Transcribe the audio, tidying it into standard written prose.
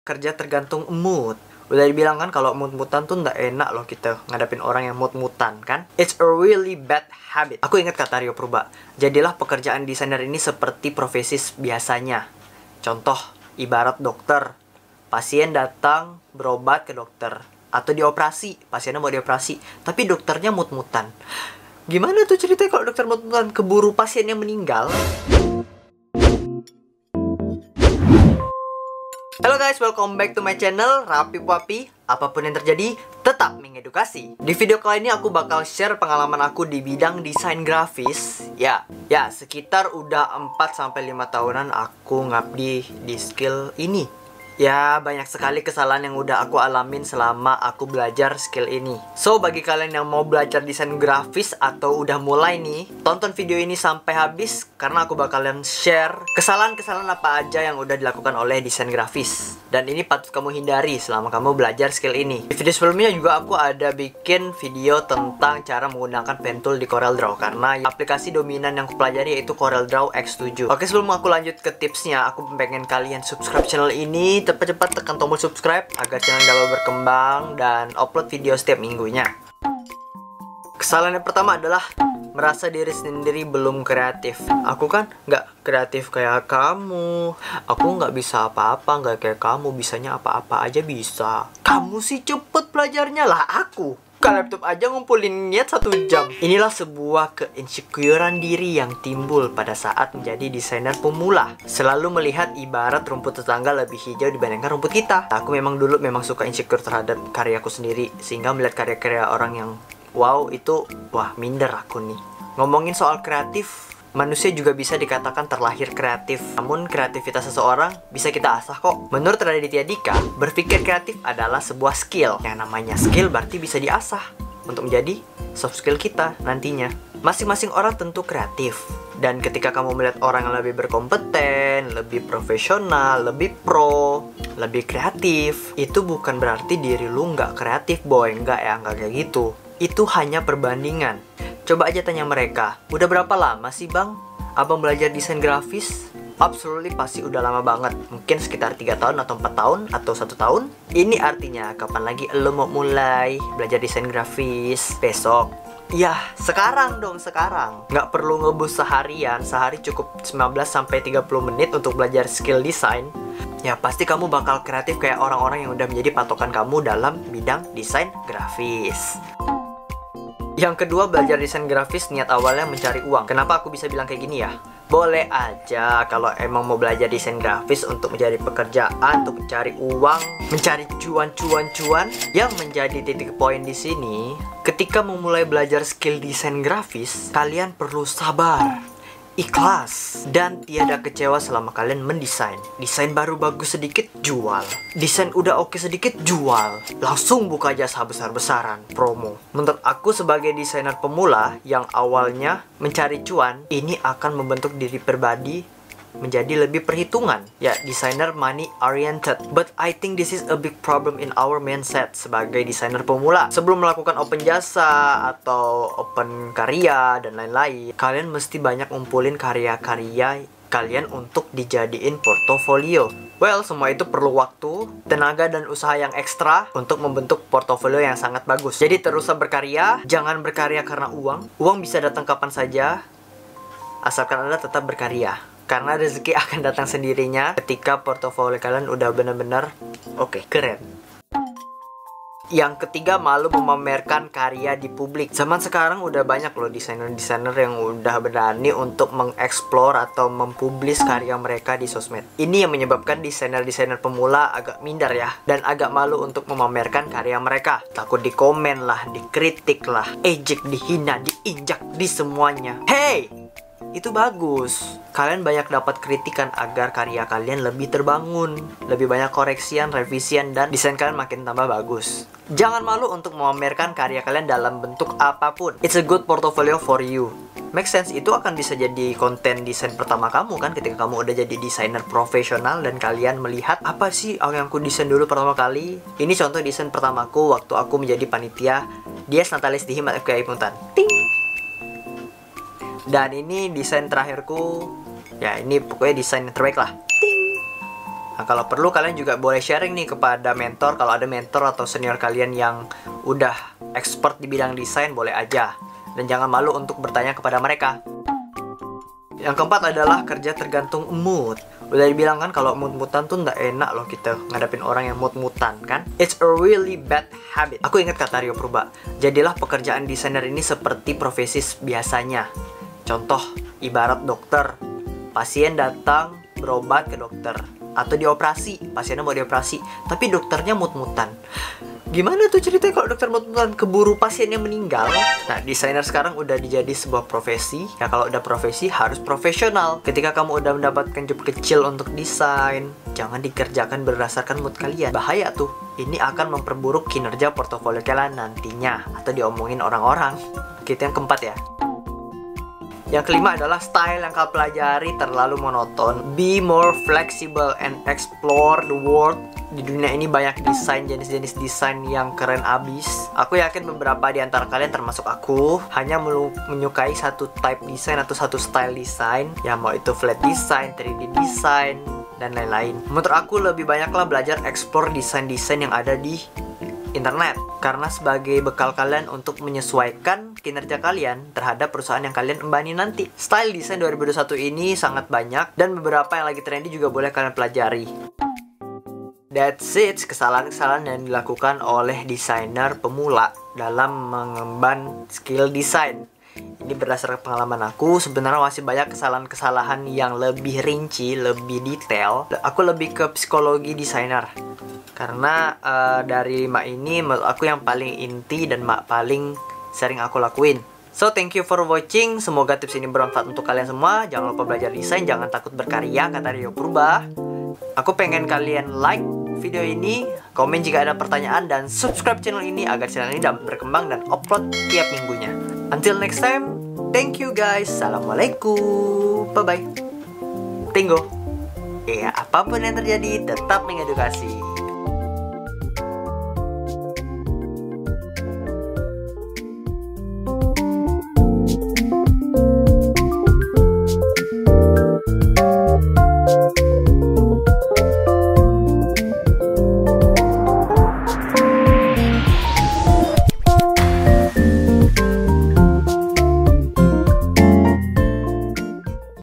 kerja tergantung mood. Udah dibilang kan kalau mood-moodan tuh nggak enak loh kita ngadapin orang yang mood-moodan kan. It's a really bad habit. Aku ingat kata Rio Purba, jadilah pekerjaan desainer ini seperti profesi biasanya. Contoh, ibarat dokter. Pasien datang berobat ke dokter. Atau dioperasi, pasiennya mau dioperasi, tapi dokternya mood-moodan. Gimana tuh ceritanya kalau dokter mood-moodan keburu pasiennya meninggal? Halo guys, welcome back to my channel Rapi Puapi. Apapun yang terjadi, tetap mengedukasi. Di video kali ini aku bakal share pengalaman aku di bidang desain grafis. Ya, sekitar udah 4-5 tahunan aku ngabdi di skill ini. Ya, banyak sekali kesalahan yang udah aku alamin selama aku belajar skill ini. So, bagi kalian yang mau belajar desain grafis atau udah mulai nih, tonton video ini sampai habis karena aku bakalan share kesalahan-kesalahan apa aja yang udah dilakukan oleh desain grafis. Dan ini patut kamu hindari selama kamu belajar skill ini. Di video sebelumnya juga aku ada bikin video tentang cara menggunakan pen tool di CorelDRAW karena aplikasi dominan yang aku pelajari yaitu CorelDRAW X7. Oke, sebelum aku lanjut ke tipsnya, aku pengen kalian subscribe channel ini. Cepat-cepat tekan tombol subscribe agar channel dapat berkembang dan upload video setiap minggunya. Kesalahan yang pertama adalah merasa diri sendiri belum kreatif. Aku kan nggak kreatif kayak kamu. Aku nggak bisa apa-apa, nggak kayak kamu. Bisanya apa-apa aja bisa. Kamu sih cepet belajarnya lah, aku ke laptop aja ngumpulin niat 1 jam. Inilah sebuah keinsecurean diri yang timbul pada saat menjadi desainer pemula. Selalu melihat ibarat rumput tetangga lebih hijau dibandingkan rumput kita. Aku dulu memang suka insecure terhadap karyaku sendiri, sehingga melihat karya-karya orang yang wow itu, wah minder aku nih. Ngomongin soal kreatif, manusia juga bisa dikatakan terlahir kreatif. Namun kreativitas seseorang bisa kita asah kok. Menurut Raditya Dika, berpikir kreatif adalah sebuah skill. Yang namanya skill berarti bisa diasah untuk menjadi soft skill kita nantinya. Masing-masing orang tentu kreatif. Dan ketika kamu melihat orang yang lebih berkompeten, lebih profesional, lebih pro, lebih kreatif, itu bukan berarti diri lu nggak kreatif, boy. Nggak kayak gitu. Itu hanya perbandingan. Coba aja tanya mereka, udah berapa lama sih bang abang belajar desain grafis? Absolutely pasti udah lama banget. Mungkin sekitar 3 tahun atau 4 tahun atau 1 tahun. Ini artinya kapan lagi lo mau mulai belajar desain grafis? Besok? Ya, sekarang dong, sekarang. Nggak perlu ngebus seharian, sehari cukup 19-30 menit untuk belajar skill desain. Ya, pasti kamu bakal kreatif kayak orang-orang yang udah menjadi patokan kamu dalam bidang desain grafis. Yang kedua, belajar desain grafis niat awalnya mencari uang. Kenapa aku bisa bilang kayak gini ya? Boleh aja kalau emang mau belajar desain grafis untuk menjadi pekerjaan, untuk mencari uang, mencari cuan. Yang menjadi titik poin di sini, ketika memulai belajar skill desain grafis, kalian perlu sabar, ikhlas, dan tiada kecewa selama kalian mendesain. Desain baru bagus sedikit, jual. Desain udah oke sedikit, jual. Langsung buka jasa besar-besaran, promo. Menurut aku sebagai desainer pemula yang awalnya mencari cuan, ini akan membentuk diri pribadi menjadi lebih perhitungan. Ya, desainer money oriented. But I think this is a big problem in our mindset sebagai desainer pemula. Sebelum melakukan open jasa atau open karya dan lain-lain, kalian mesti banyak ngumpulin karya-karya kalian untuk dijadiin portofolio. Well, semua itu perlu waktu, tenaga, dan usaha yang ekstra untuk membentuk portofolio yang sangat bagus. Jadi teruslah berkarya, jangan berkarya karena uang. Uang bisa datang kapan saja, asalkan Anda tetap berkarya. Karena rezeki akan datang sendirinya ketika portofolio kalian udah benar-benar oke, keren. Yang ketiga, malu memamerkan karya di publik. Zaman sekarang udah banyak loh desainer-desainer yang udah berani untuk mengeksplor atau mempublis karya mereka di sosmed. Ini yang menyebabkan desainer-desainer pemula agak minder ya, dan agak malu untuk memamerkan karya mereka. Takut dikomen lah, dikritik lah, ejek, dihina, diinjak, di semuanya. Hey! Itu bagus. Kalian banyak dapat kritikan agar karya kalian lebih terbangun, lebih banyak koreksian, revisian, dan desain kalian makin tambah bagus. Jangan malu untuk memamerkan karya kalian dalam bentuk apapun. It's a good portfolio for you. Make sense, itu akan bisa jadi konten desain pertama kamu kan ketika kamu udah jadi desainer profesional dan kalian melihat apa sih yang aku desain dulu pertama kali. Ini contoh desain pertamaku waktu aku menjadi panitia Dies Natalis di Himat FKI Puntan. Ting! Dan ini desain terakhirku. Ya, ini pokoknya desain yang terbaik lah. Ting! Nah, kalau perlu kalian juga boleh sharing nih kepada mentor. Kalau ada mentor atau senior kalian yang udah expert di bidang desain, boleh aja. Dan jangan malu untuk bertanya kepada mereka. Yang keempat adalah kerja tergantung mood. Udah dibilang kan kalau mood-moodan tuh nggak enak loh kita ngadapin orang yang mood-moodan kan. It's a really bad habit. Aku ingat kata Rio Purba, jadilah pekerjaan desainer ini seperti profesi biasanya. Contoh, ibarat dokter. Pasien datang berobat ke dokter. Atau dioperasi, pasiennya mau dioperasi, tapi dokternya mood-moodan. Gimana tuh ceritanya kalau dokter mood-moodan, keburu pasiennya meninggal? Nah, desainer sekarang udah dijadi sebuah profesi. Ya kalau udah profesi harus profesional. Ketika kamu udah mendapatkan job kecil untuk desain, jangan dikerjakan berdasarkan mood kalian. Bahaya tuh. Ini akan memperburuk kinerja portofolio kalian nantinya atau diomongin orang-orang. Gitu yang keempat ya. Yang kelima adalah style yang kau pelajari terlalu monoton. Be more flexible and explore the world. Di dunia ini banyak desain, jenis-jenis desain yang keren abis. Aku yakin beberapa di antara kalian termasuk aku hanya menyukai satu type desain atau satu style desain. Ya mau itu flat design, 3D design, dan lain-lain. Menurut aku lebih banyaklah belajar explore desain-desain yang ada di internet, karena sebagai bekal kalian untuk menyesuaikan kinerja kalian terhadap perusahaan yang kalian embani nanti. Style desain 2021 ini sangat banyak dan beberapa yang lagi trendy juga boleh kalian pelajari. That's it, kesalahan-kesalahan yang dilakukan oleh desainer pemula dalam mengemban skill desain. Ini berdasarkan pengalaman aku, sebenarnya masih banyak kesalahan-kesalahan yang lebih rinci, lebih detail. Aku lebih ke psikologi desainer. Karena dari 5 ini menurut aku yang paling inti dan paling sering aku lakuin. So thank you for watching. Semoga tips ini bermanfaat untuk kalian semua. Jangan lupa belajar desain, jangan takut berkarya, kata Rio Purba. Aku pengen kalian like video ini, komen jika ada pertanyaan, dan subscribe channel ini agar channel ini dapat berkembang dan upload tiap minggunya. Until next time, thank you guys. Assalamualaikum. Bye bye. Tenggo. Ya, apapun yang terjadi tetap mengedukasi.